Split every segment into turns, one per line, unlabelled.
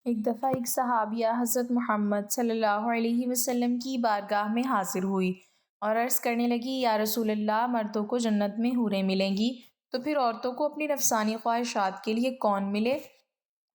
ایک دفعہ ایک صحابیہ حضرت محمد صلی اللہ علیہ وسلم کی بارگاہ میں حاضر ہوئی اور عرض کرنے لگی، یا رسول اللہ، مردوں کو جنت میں حوریں ملیں گی، تو پھر عورتوں کو اپنی نفسانی خواہشات کے لیے کون ملے؟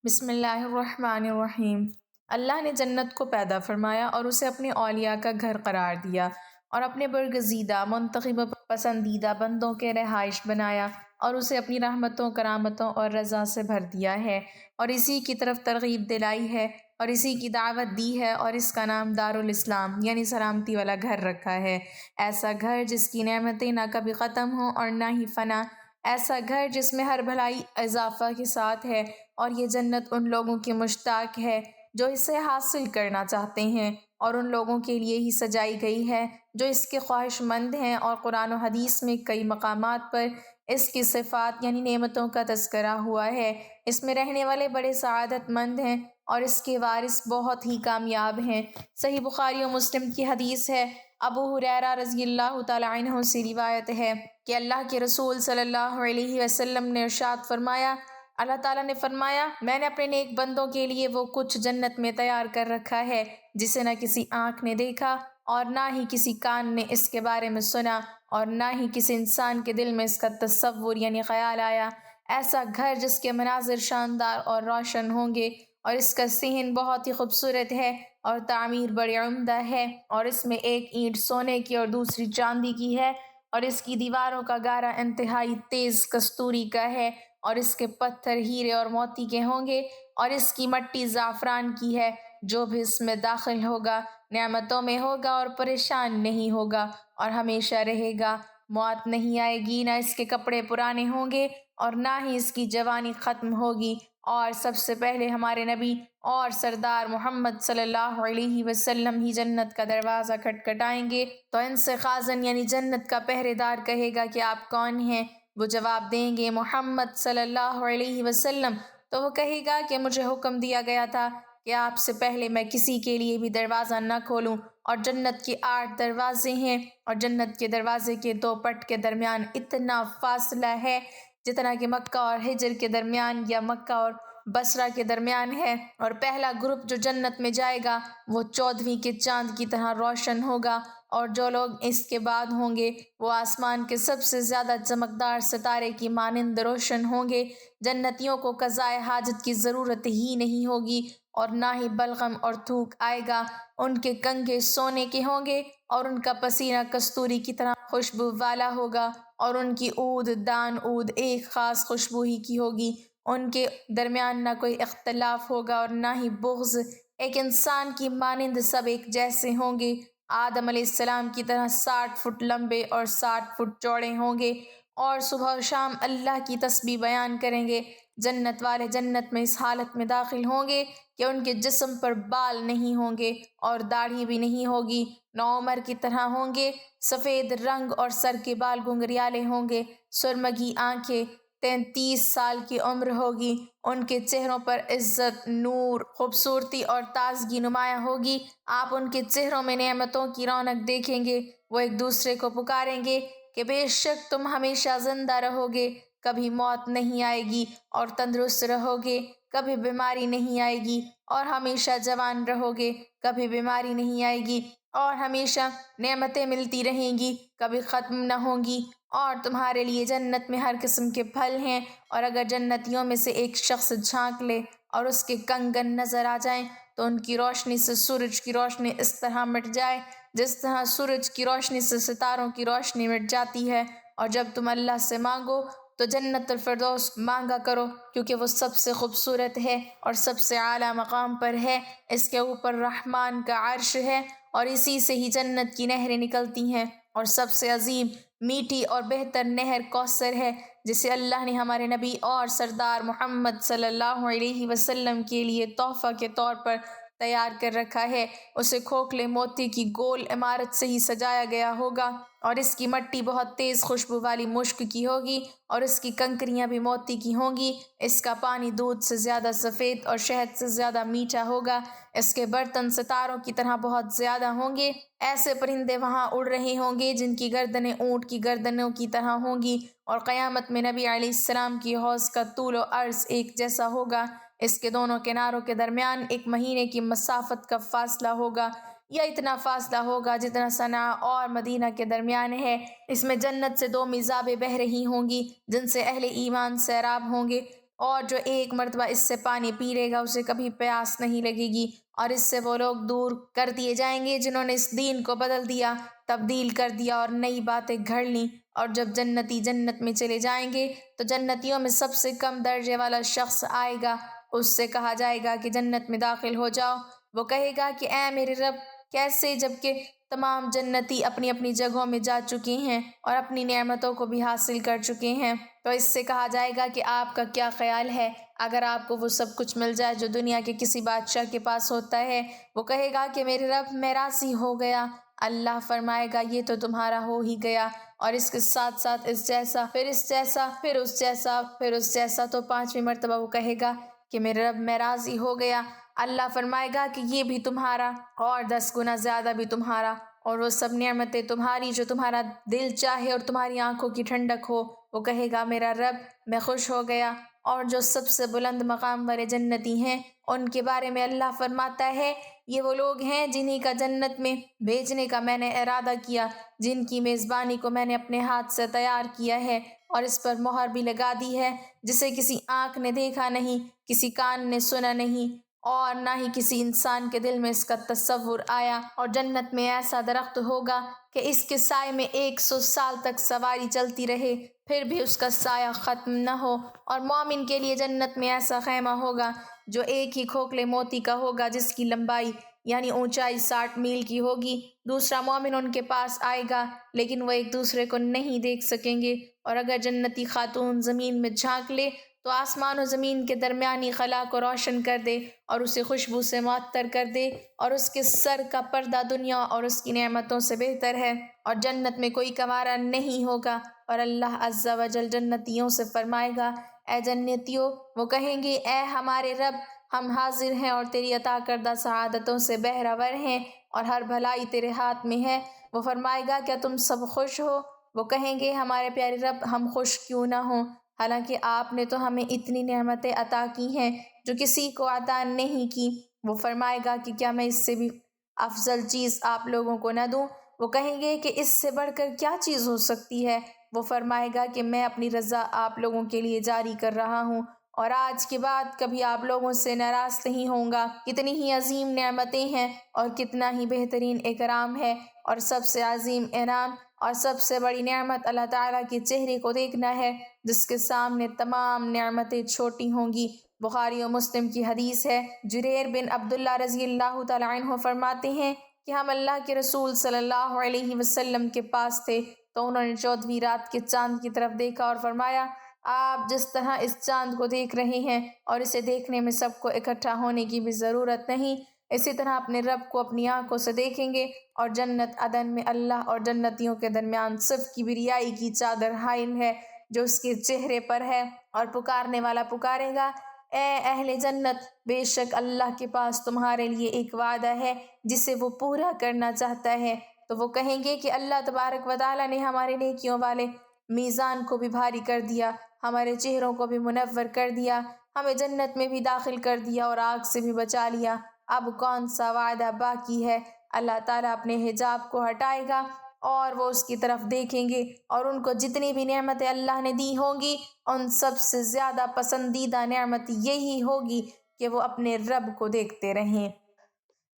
بسم اللہ الرحمن الرحیم۔ اللہ نے جنت کو پیدا فرمایا اور اسے اپنے اولیاء کا گھر قرار دیا اور اپنے برگزیدہ منتخب پسندیدہ بندوں کے رہائش بنایا اور اسے اپنی رحمتوں، کرامتوں اور رضا سے بھر دیا ہے اور اسی کی طرف ترغیب دلائی ہے اور اسی کی دعوت دی ہے اور اس کا نام دارالاسلام یعنی سلامتی والا گھر رکھا ہے۔ ایسا گھر جس کی نعمتیں نہ کبھی ختم ہوں اور نہ ہی فنا، ایسا گھر جس میں ہر بھلائی اضافہ کے ساتھ ہے، اور یہ جنت ان لوگوں کی مشتاق ہے جو اسے حاصل کرنا چاہتے ہیں، اور ان لوگوں کے لیے ہی سجائی گئی ہے جو اس کے خواہش مند ہیں۔ اور قرآن و حدیث میں کئی مقامات پر اس کی صفات یعنی نعمتوں کا تذکرہ ہوا ہے۔ اس میں رہنے والے بڑے سعادت مند ہیں اور اس کے وارث بہت ہی کامیاب ہیں۔ صحیح بخاری و مسلم کی حدیث ہے، ابو ہریرہ رضی اللہ تعالی عنہ سے روایت ہے کہ اللہ کے رسول صلی اللہ علیہ وسلم نے ارشاد فرمایا، اللہ تعالیٰ نے فرمایا، میں نے اپنے نیک بندوں کے لیے وہ کچھ جنت میں تیار کر رکھا ہے جسے نہ کسی آنکھ نے دیکھا اور نہ ہی کسی کان نے اس کے بارے میں سنا اور نہ ہی کسی انسان کے دل میں اس کا تصور یعنی خیال آیا۔ ایسا گھر جس کے مناظر شاندار اور روشن ہوں گے اور اس کا صحن بہت ہی خوبصورت ہے اور تعمیر بڑی عمدہ ہے، اور اس میں ایک اینٹ سونے کی اور دوسری چاندی کی ہے، اور اس کی دیواروں کا گارا انتہائی تیز کستوری کا ہے، اور اس کے پتھر ہیرے اور موتی کے ہوں گے، اور اس کی مٹی زعفران کی ہے۔ جو بھی اس میں داخل ہوگا نعمتوں میں ہوگا اور پریشان نہیں ہوگا اور ہمیشہ رہے گا۔ موت نہیں آئے گی، نہ اس کے کپڑے پرانے ہوں گے اور نہ ہی اس کی جوانی ختم ہوگی۔ اور سب سے پہلے ہمارے نبی اور سردار محمد صلی اللہ علیہ وسلم ہی جنت کا دروازہ کھٹکھٹائیں گے تو ان سے خازن یعنی جنت کا پہرے دار کہے گا کہ آپ کون ہیں؟ وہ جواب دیں گے محمد صلی اللہ علیہ وسلم۔ تو وہ کہے گا کہ مجھے حکم دیا گیا تھا کہ آپ سے پہلے میں کسی کے لیے بھی دروازہ نہ کھولوں، اور جنت کے 8 دروازے ہیں اور جنت کے دروازے کے 2 پٹ کے درمیان اتنا فاصلہ ہے جتنا کہ مکہ اور ہجر کے درمیان یا مکہ اور بصرہ کے درمیان ہے، اور پہلا گروپ جو جنت میں جائے گا وہ 14ویں کے چاند کی طرح روشن ہوگا، اور جو لوگ اس کے بعد ہوں گے وہ آسمان کے سب سے زیادہ چمکدار ستارے کی مانند روشن ہوں گے۔ جنتیوں کو قضائے حاجت کی ضرورت ہی نہیں ہوگی اور نہ ہی بلغم اور تھوک آئے گا۔ ان کے کنگھے سونے کے ہوں گے اور ان کا پسینہ کستوری کی طرح خوشبو والا ہوگا، اور ان کی عود دان عود ایک خاص خوشبو ہی کی ہوگی۔ ان کے درمیان نہ کوئی اختلاف ہوگا اور نہ ہی بغض، ایک انسان کی مانند سب ایک جیسے ہوں گے۔ آدم علیہ السلام کی طرح 60 فٹ لمبے اور 60 فٹ چوڑے ہوں گے، اور صبح و شام اللہ کی تسبیح بیان کریں گے۔ جنت والے جنت میں اس حالت میں داخل ہوں گے کہ ان کے جسم پر بال نہیں ہوں گے اور داڑھی بھی نہیں ہوگی، نوعمر کی طرح ہوں گے، سفید رنگ اور سر کے بال گھنگریالے ہوں گے، سرمگی آنکھیں، 33 سال کی عمر ہوگی۔ ان کے چہروں پر عزت، نور، خوبصورتی اور تازگی نمایاں ہوگی۔ آپ ان کے چہروں میں نعمتوں کی رونق دیکھیں گے۔ وہ ایک دوسرے کو پکاریں گے کہ بے شک تم ہمیشہ زندہ رہو گے، کبھی موت نہیں آئے گی، اور تندرست رہو گے، کبھی بیماری نہیں آئے گی، اور ہمیشہ جوان رہو گے، کبھی بیماری نہیں آئے گی، اور ہمیشہ نعمتیں ملتی رہیں گی، کبھی ختم نہ ہوں گی۔ اور تمہارے لیے جنت میں ہر قسم کے پھل ہیں، اور اگر جنتیوں میں سے ایک شخص جھانک لے اور اس کے کنگن نظر آ جائیں تو ان کی روشنی سے سورج کی روشنی اس طرح مٹ جائے جس طرح سورج کی روشنی سے ستاروں کی روشنی مٹ جاتی ہے۔ اور جب تم اللہ سے مانگو تو جنت الفردوس مانگا کرو، کیونکہ وہ سب سے خوبصورت ہے اور سب سے اعلیٰ مقام پر ہے۔ اس کے اوپر رحمان کا عرش ہے اور اسی سے ہی جنت کی نہریں نکلتی ہیں، اور سب سے عظیم، میٹھی اور بہتر نہر کوثر ہے جسے اللہ نے ہمارے نبی اور سردار محمد صلی اللہ علیہ وسلم کے لیے تحفہ کے طور پر تیار کر رکھا ہے۔ اسے کھوکھلے موتی کی گول عمارت سے ہی سجایا گیا ہوگا اور اس کی مٹی بہت تیز خوشبو والی مشک کی ہوگی، اور اس کی کنکریاں بھی موتی کی ہوں گی۔ اس کا پانی دودھ سے زیادہ سفید اور شہد سے زیادہ میٹھا ہوگا۔ اس کے برتن ستاروں کی طرح بہت زیادہ ہوں گے۔ ایسے پرندے وہاں اڑ رہے ہوں گے جن کی گردنیں اونٹ کی گردنوں کی طرح ہوں گی، اور قیامت میں نبی علیہ السلام کی حوض کا طول و عرض ایک جیسا ہوگا۔ اس کے دونوں کناروں کے درمیان 1 مہینے کی مسافت کا فاصلہ ہوگا، یا اتنا فاصلہ ہوگا جتنا صنعا اور مدینہ کے درمیان ہے۔ اس میں جنت سے 2 میزابیں بہہ رہی ہوں گی جن سے اہل ایمان سیراب ہوں گے، اور جو ایک مرتبہ اس سے پانی پی لے گا اسے کبھی پیاس نہیں لگے گی۔ اور اس سے وہ لوگ دور کر دیے جائیں گے جنہوں نے اس دین کو بدل دیا، تبدیل کر دیا اور نئی باتیں گھڑ لیں۔ اور جب جنتی جنت میں چلے جائیں گے تو جنتیوں میں سب سے کم درجے والا شخص آئے گا۔ اس سے کہا جائے گا کہ جنت میں داخل ہو جاؤ۔ وہ کہے گا کہ اے میرے رب، کیسے؟ جبکہ تمام جنتی اپنی اپنی جگہوں میں جا چکے ہیں اور اپنی نعمتوں کو بھی حاصل کر چکے ہیں۔ تو اس سے کہا جائے گا کہ آپ کا کیا خیال ہے اگر آپ کو وہ سب کچھ مل جائے جو دنیا کے کسی بادشاہ کے پاس ہوتا ہے؟ وہ کہے گا کہ میرے رب، میں راضی ہو گیا۔ اللہ فرمائے گا یہ تو تمہارا ہو ہی گیا، اور اس کے ساتھ ساتھ اس جیسا، پھر اس جیسا، پھر اس جیسا، پھر اس جیسا۔ تو 5ویں مرتبہ وہ کہے گا کہ میرے رب، میں راضی ہو گیا۔ اللہ فرمائے گا کہ یہ بھی تمہارا، اور 10 گنا زیادہ بھی تمہارا، اور وہ سب نعمتیں تمہاری جو تمہارا دل چاہے اور تمہاری آنکھوں کی ٹھنڈک ہو۔ وہ کہے گا میرا رب، میں خوش ہو گیا۔ اور جو سب سے بلند مقام والے جنتی ہیں ان کے بارے میں اللہ فرماتا ہے، یہ وہ لوگ ہیں جنہی کا جنت میں بھیجنے کا میں نے ارادہ کیا، جن کی میزبانی کو میں نے اپنے ہاتھ سے تیار کیا ہے، اور اس پر مہر بھی لگا دی ہے، جسے کسی آنکھ نے دیکھا نہیں، کسی کان نے سنا نہیں، اور نہ ہی کسی انسان کے دل میں اس کا تصور آیا۔ اور جنت میں ایسا درخت ہوگا کہ اس کے سائے میں 100 سال تک سواری چلتی رہے، پھر بھی اس کا سایہ ختم نہ ہو۔ اور مومن کے لیے جنت میں ایسا خیمہ ہوگا جو ایک ہی کھوکھلے موتی کا ہوگا، جس کی لمبائی یعنی اونچائی 60 میل کی ہوگی۔ دوسرا مومن ان کے پاس آئے گا لیکن وہ ایک دوسرے کو نہیں دیکھ سکیں گے، اور اگر جنتی خاتون زمین میں جھانک لے تو آسمان و زمین کے درمیانی خلا کو روشن کر دے اور اسے خوشبو سے معطر کر دے، اور اس کے سر کا پردہ دنیا اور اس کی نعمتوں سے بہتر ہے، اور جنت میں کوئی کنوارا نہیں ہوگا۔ اور اللہ عز و جل جنتیوں سے فرمائے گا، اے جنتیوں، وہ کہیں گے اے ہمارے رب، ہم حاضر ہیں اور تیری عطا کردہ سعادتوں سے بہرہ ہیں، اور ہر بھلائی تیرے ہاتھ میں ہے۔ وہ فرمائے گا کیا تم سب خوش ہو؟ وہ کہیں گے ہمارے پیارے رب، ہم خوش کیوں نہ ہوں، حالانکہ آپ نے تو ہمیں اتنی نعمتیں عطا کی ہیں جو کسی کو عطا نہیں کی۔ وہ فرمائے گا کہ کیا میں اس سے بھی افضل چیز آپ لوگوں کو نہ دوں؟ وہ کہیں گے کہ اس سے بڑھ کر کیا چیز ہو سکتی ہے؟ وہ فرمائے گا کہ میں اپنی رضا آپ لوگوں کے لیے جاری کر رہا ہوں، اور آج کے بعد کبھی آپ لوگوں سے ناراض نہیں ہوں گا۔ کتنی ہی عظیم نعمتیں ہیں اور کتنا ہی بہترین اکرام ہے، اور سب سے عظیم انعام اور سب سے بڑی نعمت اللہ تعالیٰ کے چہرے کو دیکھنا ہے، جس کے سامنے تمام نعمتیں چھوٹی ہوں گی۔ بخاری و مسلم کی حدیث ہے، جریر بن عبداللہ رضی اللہ تعالیٰ عنہ فرماتے ہیں کہ ہم اللہ کے رسول صلی اللہ علیہ وسلم کے پاس تھے تو انہوں نے 14ویں رات کے چاند کی طرف دیکھا اور فرمایا، آپ جس طرح اس چاند کو دیکھ رہے ہیں اور اسے دیکھنے میں سب کو اکٹھا ہونے کی بھی ضرورت نہیں، اسی طرح اپنے رب کو اپنی آنکھوں سے دیکھیں گے۔ اور جنت عدن میں اللہ اور جنتیوں کے درمیان صف کی بریائی کی چادر حائل ہے جو اس کے چہرے پر ہے، اور پکارنے والا پکارے گا، اے اہل جنت، بے شک اللہ کے پاس تمہارے لیے ایک وعدہ ہے جسے وہ پورا کرنا چاہتا ہے۔ تو وہ کہیں گے کہ اللہ تبارک و تعالیٰ نے ہمارے نیکیوں والے میزان کو بھی بھاری کر دیا، ہمارے چہروں کو بھی منور کر دیا، ہمیں جنت میں بھی داخل کر دیا اور آگ سے بھی بچا لیا، اب کون سا وعدہ باقی ہے؟ اللہ تعالیٰ اپنے حجاب کو ہٹائے گا اور وہ اس کی طرف دیکھیں گے، اور ان کو جتنی بھی نعمتیں اللہ نے دی ہوں گی ان سب سے زیادہ پسندیدہ نعمت یہی ہوگی کہ وہ اپنے رب کو دیکھتے رہیں۔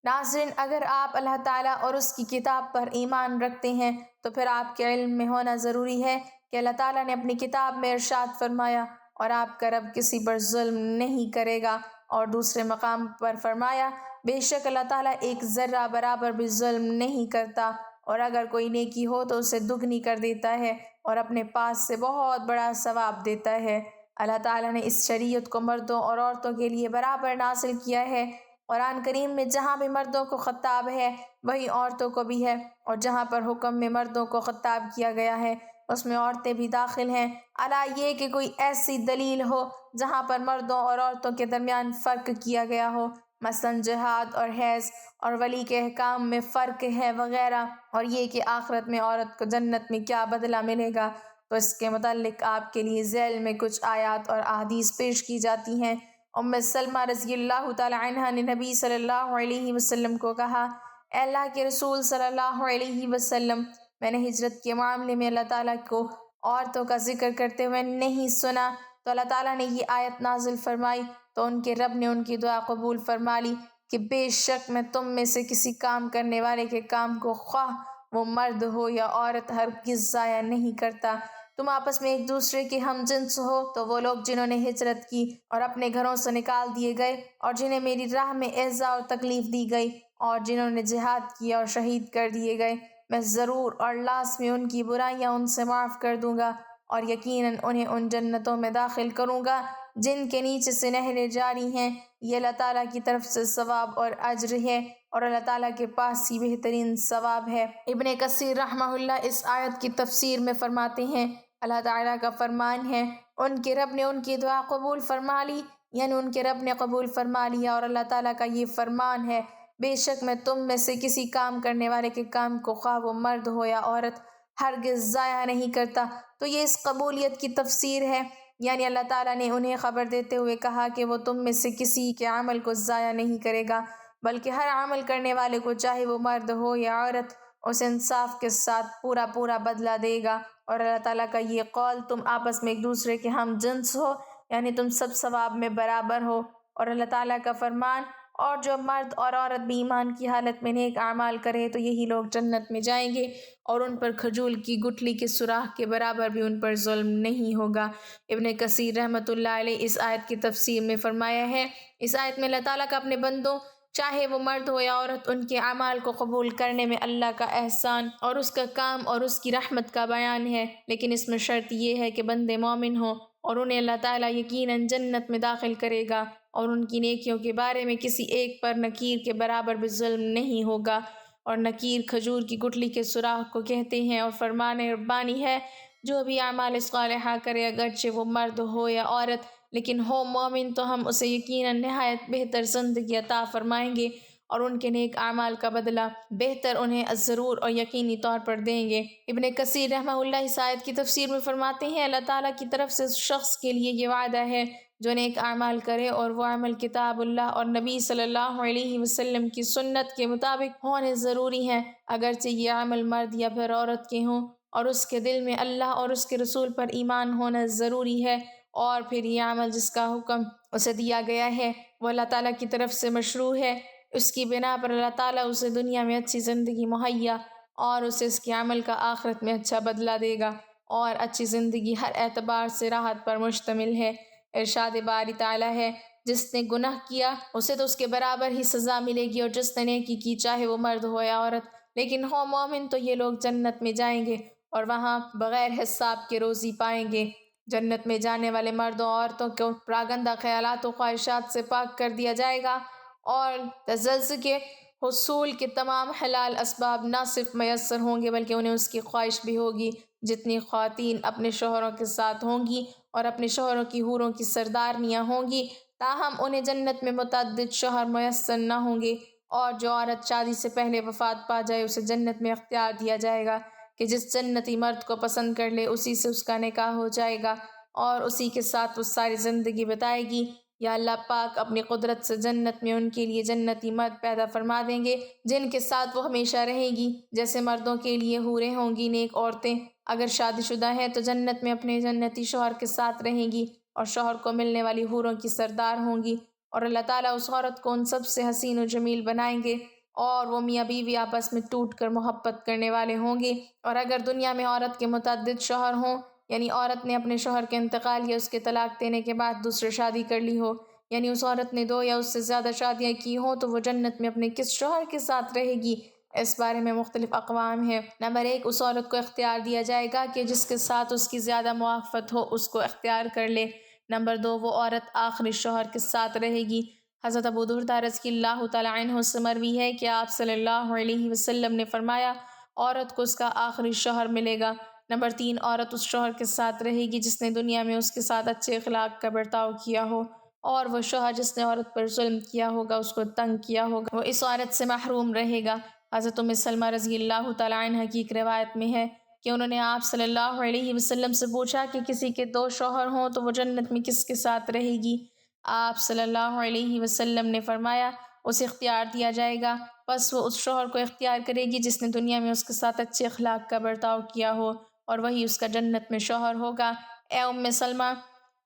ناظرین، اگر آپ اللہ تعالیٰ اور اس کی کتاب پر ایمان رکھتے ہیں تو پھر آپ کے علم میں ہونا ضروری ہے کہ اللہ تعالیٰ نے اپنی کتاب میں ارشاد فرمایا، اور آپ کا رب کسی پر ظلم نہیں کرے گا، اور دوسرے مقام پر فرمایا، بے شک اللہ تعالیٰ ایک ذرہ برابر بھی ظلم نہیں کرتا، اور اگر کوئی نیکی ہو تو اسے دگنی کر دیتا ہے اور اپنے پاس سے بہت بڑا ثواب دیتا ہے۔ اللہ تعالیٰ نے اس شریعت کو مردوں اور عورتوں کے لیے برابر نازل کیا ہے، قرآن کریم میں جہاں بھی مردوں کو خطاب ہے وہیں عورتوں کو بھی ہے، اور جہاں پر حکم میں مردوں کو خطاب کیا گیا ہے اس میں عورتیں بھی داخل ہیں۔ الا یہ کہ کوئی ایسی دلیل ہو جہاں پر مردوں اور عورتوں کے درمیان فرق کیا گیا ہو، مثلا جہاد اور حیض اور ولی کے احکام میں فرق ہے وغیرہ، اور یہ کہ آخرت میں عورت کو جنت میں کیا بدلہ ملے گا، تو اس کے متعلق آپ کے لیے ذیل میں کچھ آیات اور احادیث پیش کی جاتی ہیں۔ ام سلمہ رضی اللہ تعالی عنہا نے نبی صلی اللہ علیہ وسلم کو کہا، اے اللہ کے رسول صلی اللہ علیہ وسلم، میں نے ہجرت کے معاملے میں اللہ تعالیٰ کو عورتوں کا ذکر کرتے ہوئے نہیں سنا، تو اللہ تعالیٰ نے یہ آیت نازل فرمائی تو ان کے رب نے ان کی دعا قبول فرما لی کہ بے شک میں تم میں سے کسی کام کرنے والے کے کام کو خواہ وہ مرد ہو یا عورت ہرگز ضائع نہیں کرتا۔ تم آپس میں ایک دوسرے کے ہم جنس ہو تو وہ لوگ جنہوں نے ہجرت کی اور اپنے گھروں سے نکال دیے گئے اور جنہیں میری راہ میں ایذا اور تکلیف دی گئی اور جنہوں نے جہاد کیا اور شہید کر دیے گئے، میں ضرور اور لازمی ان کی برائیاں ان سے معاف کر دوں گا اور یقیناً انہیں ان جنتوں میں داخل کروں گا جن کے نیچے سے نہریں جاری ہیں، یہ اللہ تعالیٰ کی طرف سے ثواب اور اجر ہے اور اللہ تعالیٰ کے پاس ہی بہترین ثواب ہے۔ ابن کثیر رحمہ اللہ اس آیت کی تفسیر میں فرماتے ہیں، اللہ تعالیٰ کا فرمان ہے ان کے رب نے ان کی دعا قبول فرما لی، یعنی ان کے رب نے قبول فرما لیا، اور اللہ تعالیٰ کا یہ فرمان ہے بے شک میں تم میں سے کسی کام کرنے والے کے کام کو خواہ وہ مرد ہو یا عورت ہرگز ضائع نہیں کرتا۔ تو یہ اس قبولیت کی تفسیر ہے، یعنی اللہ تعالیٰ نے انہیں خبر دیتے ہوئے کہا کہ وہ تم میں سے کسی کے عمل کو ضائع نہیں کرے گا، بلکہ ہر عمل کرنے والے کو چاہے وہ مرد ہو یا عورت اس انصاف کے ساتھ پورا بدلہ دے گا۔ اور اللہ تعالیٰ کا یہ قول، تم آپس میں ایک دوسرے کے ہم جنس ہو، یعنی تم سب ثواب میں برابر ہو، اور اللہ تعالیٰ کا فرمان، اور جو مرد اور عورت بھی ایمان کی حالت میں نیک اعمال کرے تو یہی لوگ جنت میں جائیں گے اور ان پر کھجور کی گٹھلی کے سوراخ کے برابر بھی ان پر ظلم نہیں ہوگا۔ ابن کثیر رحمۃ اللہ علیہ اس آیت کی تفسیر میں فرمایا ہے، اس آیت میں اللہ تعالیٰ کا اپنے بندوں چاہے وہ مرد ہو یا عورت ان کے اعمال کو قبول کرنے میں اللہ کا احسان اور اس کا کام اور اس کی رحمت کا بیان ہے، لیکن اس میں شرط یہ ہے کہ بندے مومن ہوں اور انہیں اللہ تعالیٰ یقیناً جنت میں داخل کرے گا اور ان کی نیکیوں کے بارے میں کسی ایک پر نکیر کے برابر بھی ظلم نہیں ہوگا۔ اور نکیر کھجور کی گٹھلی کے سوراخ کو کہتے ہیں، اور فرمان ربانی ہے جو بھی اعمال صالحہ کرے اگرچہ وہ مرد ہو یا عورت لیکن ہو مومن تو ہم اسے یقیناً نہایت بہتر زندگی عطا فرمائیں گے اور ان کے نیک اعمال کا بدلہ بہتر انہیں ضرور اور یقینی طور پر دیں گے۔ ابن کثیر رحمہ اللہ اس آیت کی تفسیر میں فرماتے ہیں، اللہ تعالیٰ کی طرف سے اس شخص کے لیے یہ وعدہ ہے جو نیک اعمال کرے اور وہ عمل کتاب اللہ اور نبی صلی اللہ علیہ وسلم کی سنت کے مطابق ہونے ضروری ہیں، اگرچہ یہ عمل مرد یا پھر عورت کے ہوں، اور اس کے دل میں اللہ اور اس کے رسول پر ایمان ہونا ضروری ہے، اور پھر یہ عمل جس کا حکم اسے دیا گیا ہے وہ اللہ تعالیٰ کی طرف سے مشروع ہے، اس کی بنا پر اللہ تعالیٰ اسے دنیا میں اچھی زندگی مہیا اور اسے اس کے عمل کا آخرت میں اچھا بدلہ دے گا، اور اچھی زندگی ہر اعتبار سے راحت پر مشتمل ہے۔ ارشاد باری تعالیٰ ہے، جس نے گناہ کیا اسے تو اس کے برابر ہی سزا ملے گی، اور جس نے نیکی کی چاہے وہ مرد ہو یا عورت لیکن ہو مومن تو یہ لوگ جنت میں جائیں گے اور وہاں بغیر حساب کے روزی پائیں گے۔ جنت میں جانے والے مردوں اور عورتوں کو پراگندہ خیالات و خواہشات سے پاک کر دیا جائے گا، اور تزلزل کے حصول کے تمام حلال اسباب نہ صرف میسر ہوں گے بلکہ انہیں اس کی خواہش بھی ہوگی جتنی خواتین اپنے شوہروں کے ساتھ ہوں گی اور اپنے شوہروں کی حوروں کی سردارنیاں ہوں گی، تاہم انہیں جنت میں متعدد شوہر میسر نہ ہوں گے، اور جو عورت شادی سے پہلے وفات پا جائے اسے جنت میں اختیار دیا جائے گا کہ جس جنتی مرد کو پسند کر لے اسی سے اس کا نکاح ہو جائے گا اور اسی کے ساتھ وہ ساری زندگی بتائے گی، یا اللہ پاک اپنی قدرت سے جنت میں ان کے لیے جنتی مرد پیدا فرما دیں گے جن کے ساتھ وہ ہمیشہ رہے گی، جیسے مردوں کے لیے حوریں ہوں گی نیک عورتیں، اگر شادی شدہ ہے تو جنت میں اپنے جنتی شوہر کے ساتھ رہیں گی اور شوہر کو ملنے والی حوروں کی سردار ہوں گی، اور اللہ تعالیٰ اس عورت کو ان سب سے حسین و جمیل بنائیں گے، اور وہ میاں بیوی آپس میں ٹوٹ کر محبت کرنے والے ہوں گے۔ اور اگر دنیا میں عورت کے متعدد شوہر ہوں، یعنی عورت نے اپنے شوہر کے انتقال یا اس کے طلاق دینے کے بعد دوسرے شادی کر لی ہو، یعنی اس عورت نے 2 یا اس سے زیادہ شادیاں کی ہوں، تو وہ جنت میں اپنے کس شوہر کے ساتھ رہے گی؟ اس بارے میں مختلف اقوام ہیں۔ نمبر 1، اس عورت کو اختیار دیا جائے گا کہ جس کے ساتھ اس کی زیادہ موافقت ہو اس کو اختیار کر لے۔ نمبر 2، وہ عورت آخری شوہر کے ساتھ رہے گی۔ حضرت ابو دردہ رضی اللہ تعالیٰ عنہ سے مروی ہے کہ آپ صلی اللہ علیہ وسلم نے فرمایا، عورت کو اس کا آخری شوہر ملے گا۔ نمبر 3، عورت اس شوہر کے ساتھ رہے گی جس نے دنیا میں اس کے ساتھ اچھے اخلاق کا برتاؤ کیا ہو، اور وہ شوہر جس نے عورت پر ظلم کیا ہوگا، اس کو تنگ کیا ہوگا، وہ اس عورت سے محروم رہے گا۔ حضرت ام سلمہ رضی اللہ تعالیٰ عنہ کی ایک روایت میں ہے کہ انہوں نے آپ صلی اللہ علیہ وسلم سے پوچھا کہ کسی کے 2 شوہر ہوں تو وہ جنت میں کس کے ساتھ رہے گی؟ آپ صلی اللہ علیہ وسلم نے فرمایا، اسے اختیار دیا جائے گا، پس وہ اس شوہر کو اختیار کرے گی جس نے دنیا میں اس کے ساتھ اچھے اخلاق کا برتاؤ کیا ہو، اور وہی اس کا جنت میں شوہر ہوگا۔ اے ام سلمہ،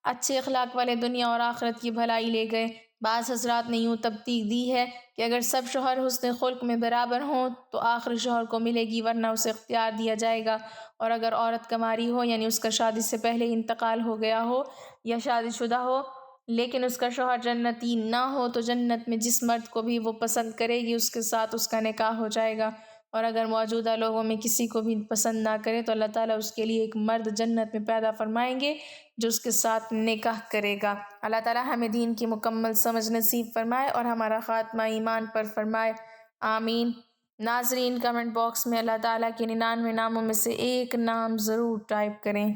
اچھے اخلاق والے دنیا اور آخرت کی بھلائی لے گئے۔ بعض حضرات نے یوں تبدیل دی ہے کہ اگر سب شوہر حسن خلق میں برابر ہوں تو آخری شوہر کو ملے گی، ورنہ اسے اختیار دیا جائے گا، اور اگر عورت کماری ہو یعنی اس کا شادی سے پہلے انتقال ہو گیا ہو یا شادی شدہ ہو لیکن اس کا شوہر جنتی نہ ہو تو جنت میں جس مرد کو بھی وہ پسند کرے گی اس کے ساتھ اس کا نکاح ہو جائے گا، اور اگر موجودہ لوگوں میں کسی کو بھی پسند نہ کرے تو اللہ تعالیٰ اس کے لیے ایک مرد جنت میں پیدا فرمائیں گے جو اس کے ساتھ نکاح کرے گا۔ اللہ تعالیٰ ہمیں دین کی مکمل سمجھ نصیب فرمائے اور ہمارا خاتمہ ایمان پر فرمائے، آمین۔ ناظرین، کمنٹ باکس میں اللہ تعالیٰ کے 99 ناموں میں سے ایک نام ضرور ٹائپ کریں۔